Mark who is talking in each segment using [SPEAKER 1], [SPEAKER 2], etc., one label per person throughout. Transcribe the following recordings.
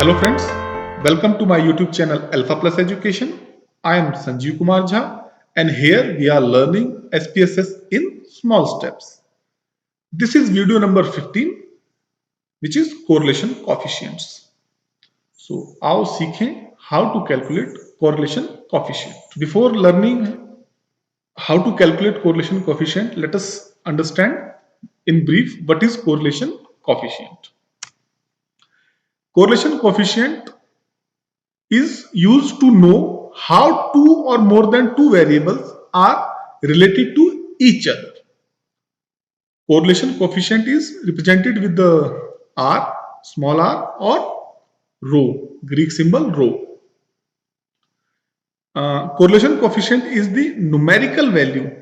[SPEAKER 1] Hello friends, welcome to my YouTube channel Alpha Plus Education. I am Sanjeev Kumar Jha and here we are learning SPSS in small steps. This is video number 15 which is correlation coefficients. So आओ सीखें how to calculate correlation coefficient. Before learning how to calculate correlation coefficient, let us understand in brief what is correlation coefficient. Correlation coefficient is used to know how two or more than two variables are related to each other. Correlation coefficient is represented with the r, small r or rho, Greek symbol rho. Correlation coefficient is the numerical value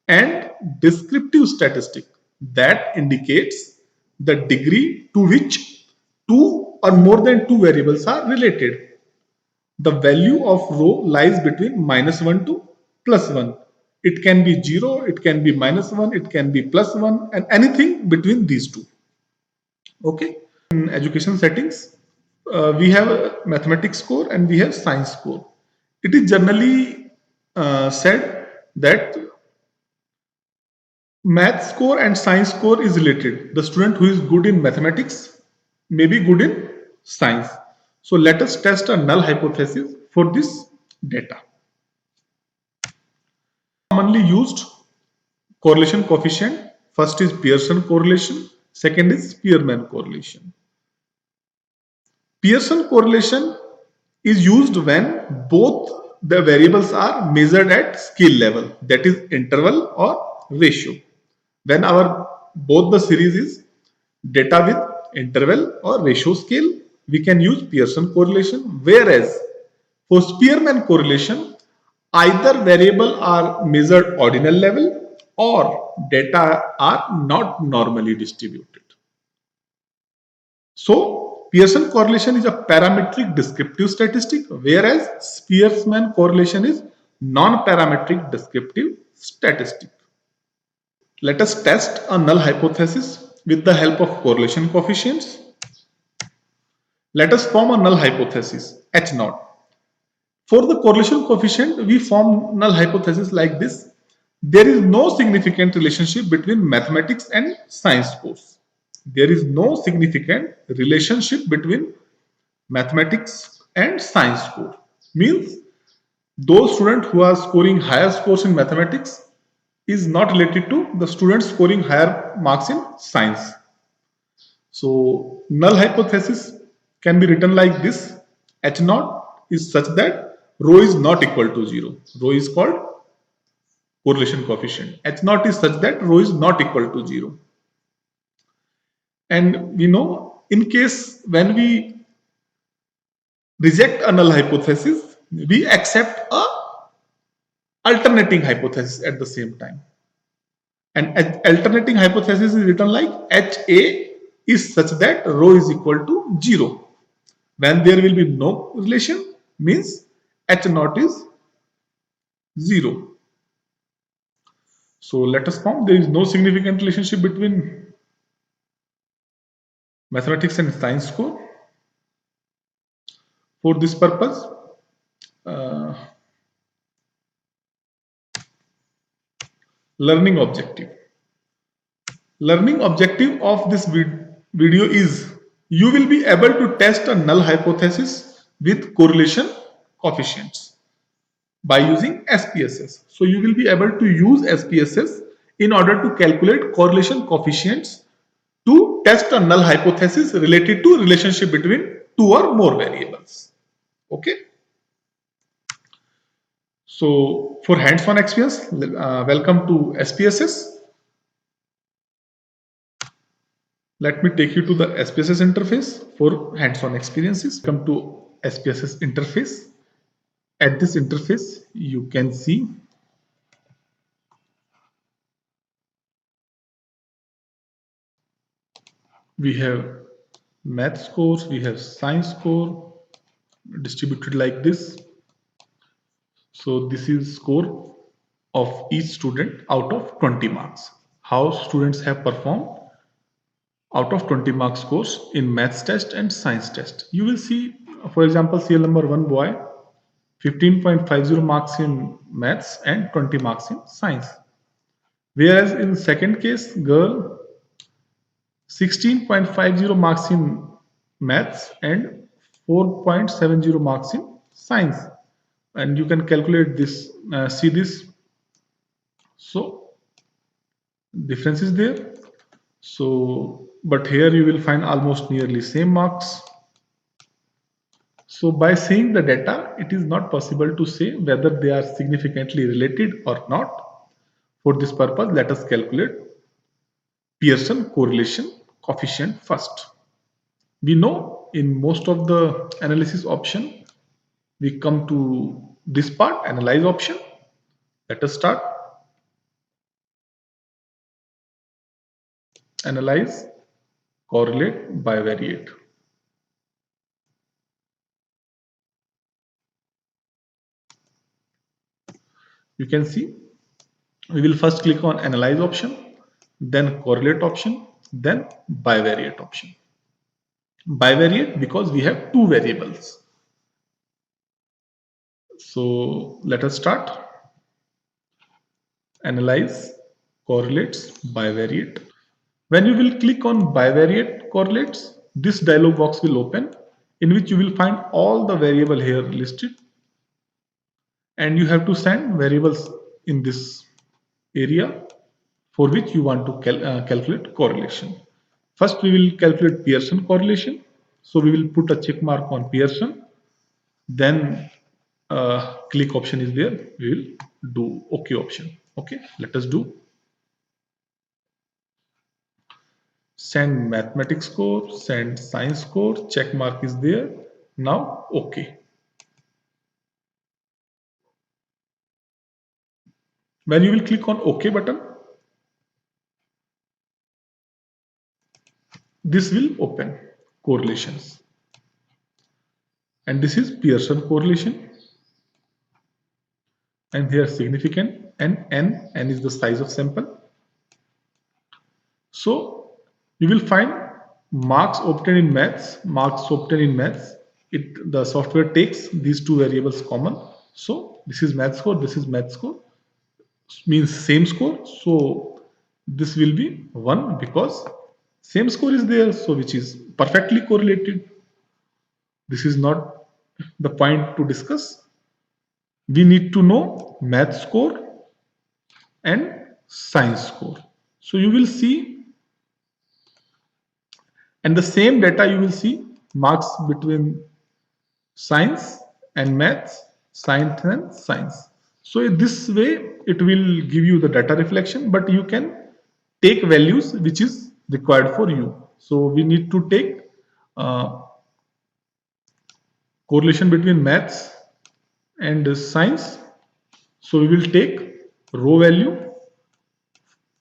[SPEAKER 1] and descriptive statistic that indicates the degree to which two or more than two variables are related. The value of rho lies between -1 to +1. It can be 0, it can be -1, it can be +1 and anything between these two. Okay. In education settings, we have a mathematics score and we have science score. It is generally said that math score and science score is related. The student who is good in mathematics may be good in science. So let us test a null hypothesis for this data. Commonly used correlation coefficient, first is Pearson correlation, second is Spearman correlation. Pearson correlation is used when both the variables are measured at scale level, that is interval or ratio. When both the series is data with interval or ratio scale, we can use Pearson correlation, whereas for Spearman correlation, either variable are measured ordinal level or data are not normally distributed. So Pearson correlation is a parametric descriptive statistic, whereas Spearman correlation is non-parametric descriptive statistic. Let us test a null hypothesis with the help of correlation coefficients. Let us form a null hypothesis H naught. For the correlation coefficient, we form null hypothesis like this. There is no significant relationship between mathematics and science scores. There is no significant relationship between mathematics and science score. Means those students who are scoring higher scores in mathematics is not related to the students scoring higher marks in science. So null hypothesis can be written like this. H naught is such that rho is not equal to 0. Rho is called correlation coefficient. H naught is such that rho is not equal to 0. And we know in case when we reject a null hypothesis, we accept a alternating hypothesis at the same time. And alternating hypothesis is written like HA is such that rho is equal to 0. When there will be no relation, means H naught is 0. So let us form there is no significant relationship between mathematics and science score. For this purpose, learning objective. Learning objective of this video is you will be able to test a null hypothesis with correlation coefficients by using SPSS. So you will be able to use SPSS in order to calculate correlation coefficients to test a null hypothesis related to relationship between two or more variables. Okay. So for hands-on experience, welcome to SPSS. Let me take you to the SPSS interface for hands-on experiences. Come to SPSS interface. At this interface, you can see we have math scores, we have science score distributed like this. So this is score of each student out of 20 marks. How students have performed out of 20 marks course in maths test and science test. You will see, for example, CL number 1 boy, 15.50 marks in maths and 20 marks in science. Whereas in second case, girl, 16.50 marks in maths and 4.70 marks in science. And you can calculate this, see this. So difference is there. So, but here you will find almost nearly same marks. So by seeing the data, it is not possible to say whether they are significantly related or not. For this purpose, let us calculate Pearson correlation coefficient first. We know in most of the analysis option, we come to this part, analyze option. Let us start. Analyze, correlate, bivariate. You can see we will first click on analyze option, then correlate option, then bivariate option. Bivariate because we have two variables. So let us start. Analyze, correlates, bivariate. When you will click on bivariate correlates, this dialog box will open in which you will find all the variable here listed, and you have to send variables in this area for which you want to calculate correlation. First, we will calculate Pearson correlation. So we will put a check mark on Pearson. Then click option is there. We will do OK option. Okay, let us do. Send mathematics score, send science score, check mark is there. Now OK. When you will click on OK button, this will open correlations. And this is Pearson correlation. And here significant and n is the size of sample. So you will find marks obtained in maths, the software takes these two variables common. So this is math score, this is math score, means same score. So this will be 1 because same score is there, so which is perfectly correlated. This is not the point to discuss. We need to know math score and science score. So you will see, and the same data you will see marks between science and maths, science and science. So in this way, it will give you the data reflection, but you can take values which is required for you. So we need to take correlation between maths and science. So we will take row value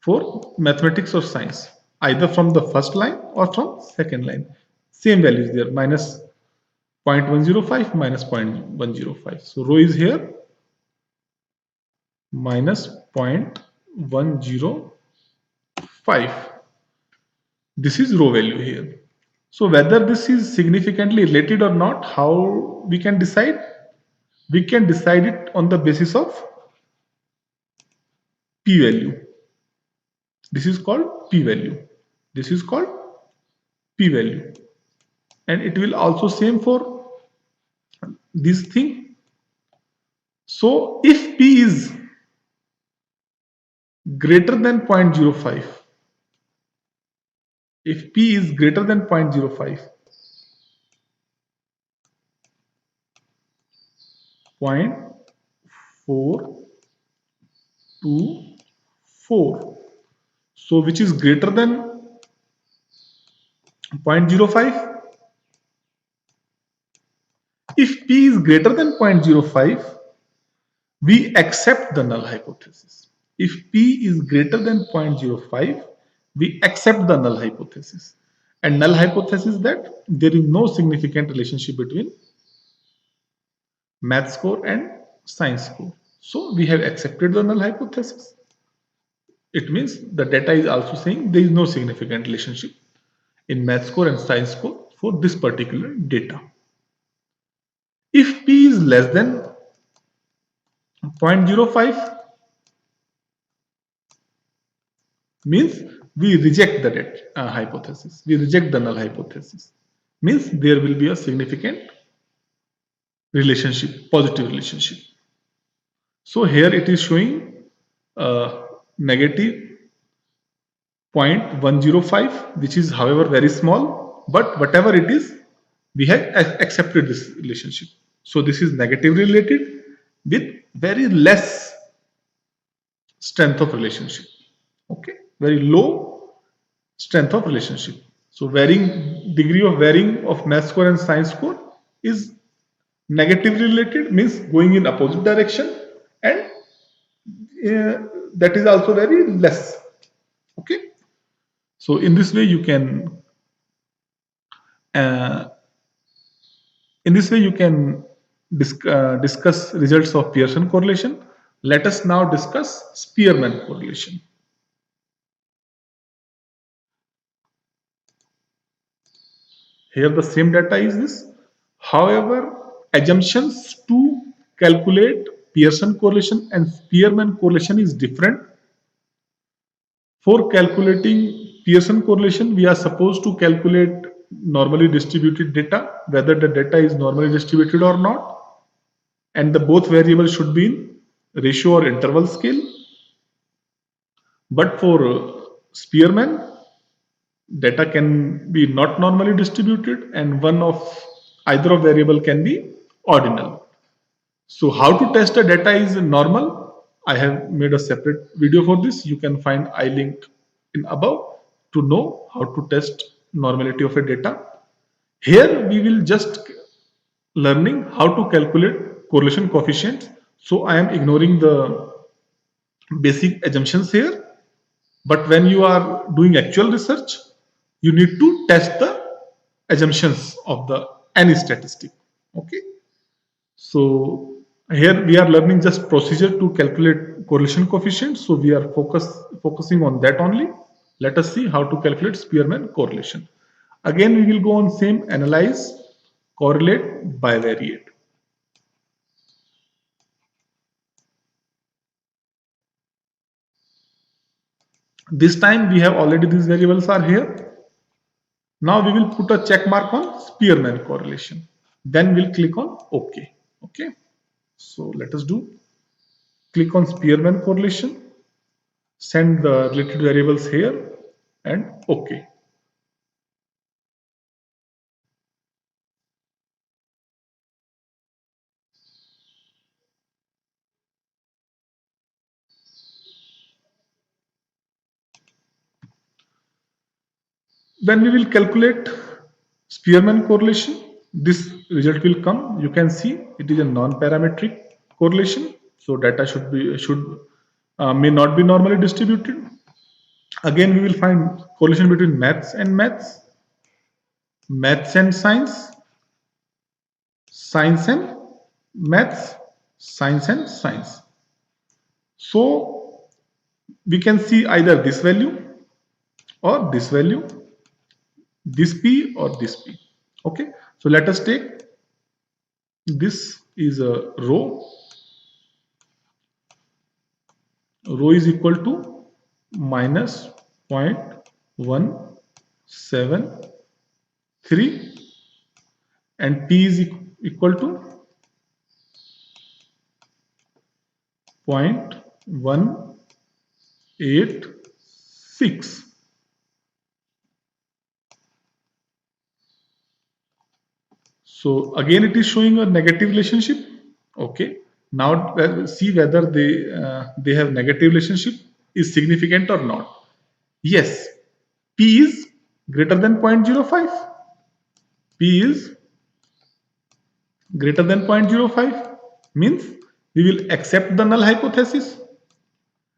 [SPEAKER 1] for mathematics or science, either from the first line or from second line. Same values there, minus 0.105 minus 0.105. So row is here minus 0.105. This is row value here. So whether this is significantly related or not, how we can decide? We can decide it on the basis of p-value. This is called p-value. This is called p-value. And it will also same for this thing. So if p is greater than 0.05, if p is greater than 0.05, 0.424, so which is greater than 0.05. If p is greater than 0.05, we accept the null hypothesis. If p is greater than 0.05, we accept the null hypothesis. And null hypothesis that there is no significant relationship between math score and science score. So we have accepted the null hypothesis. It means the data is also saying there is no significant relationship. in math score and science score for this particular data. If P is less than 0.05, means we reject the hypothesis. We reject the null hypothesis. Means there will be a significant relationship, positive relationship. So here it is showing negative 0.105, which is however very small, but whatever it is, we have accepted this relationship. So this is negatively related with very less strength of relationship. Okay, very low strength of relationship. So varying degree of varying of math score and science score is negatively related, means going in opposite direction, and that is also very less. Okay, so in this way you can uh, discuss results of Pearson correlation. Let us now discuss Spearman correlation. Here the same data is this. However, assumptions to calculate Pearson correlation and Spearman correlation is different. For calculating Pearson correlation, we are supposed to calculate normally distributed data, whether the data is normally distributed or not, and the both variables should be in ratio or interval scale. But for Spearman, data can be not normally distributed, and one of either of variable can be ordinal. So how to test a data is normal? I have made a separate video for this. You can find I link in above to know how to test normality of a data. Here we will just learning how to calculate correlation coefficients. So I am ignoring the basic assumptions here. But when you are doing actual research, you need to test the assumptions of the any statistic. Okay. So here we are learning just procedure to calculate correlation coefficient. So we are focusing on that only. Let us see how to calculate Spearman correlation. Again, we will go on same analyze, correlate, bivariate. This time we have already these variables are here. Now we will put a check mark on Spearman correlation. Then we'll click on OK. Okay. So let us do. Click on Spearman correlation. Send the related variables here and OK. Then we will calculate Spearman correlation. This result will come. You can see it is a non-parametric correlation. So data may not be normally distributed. Again, we will find correlation between maths and maths, maths and science, science and maths, science and science. So we can see either this value or this value, this P or this P. Okay, so let us take this is a row. Rho is equal to minus 0.173 and P is equal to 0.186. So again it is showing a negative relationship. Okay, now see whether they have negative relationship is significant or not. Yes, P is greater than 0.05. P is greater than 0.05 means we will accept the null hypothesis,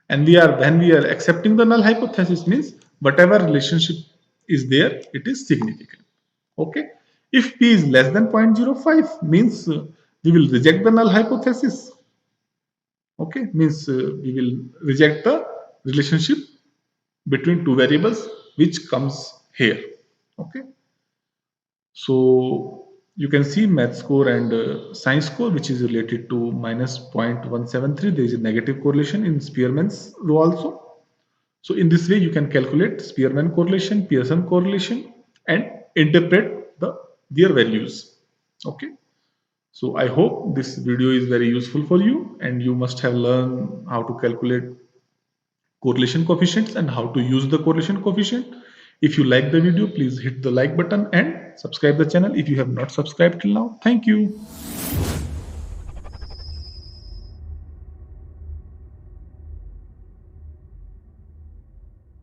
[SPEAKER 1] and when we are accepting the null hypothesis means whatever relationship is there, it is significant. Okay, if P is less than 0.05 means we will reject the null hypothesis. Okay, means we will reject the relationship between two variables which comes here. Okay. So you can see math score and science score, which is related to minus 0.173. There is a negative correlation in Spearman's law also. So in this way, you can calculate Spearman correlation, Pearson correlation, and interpret their values. Okay. So I hope this video is very useful for you, and you must have learned how to calculate correlation coefficients and how to use the correlation coefficient. If you like the video, please hit the like button and subscribe the channel if you have not subscribed till now. Thank you.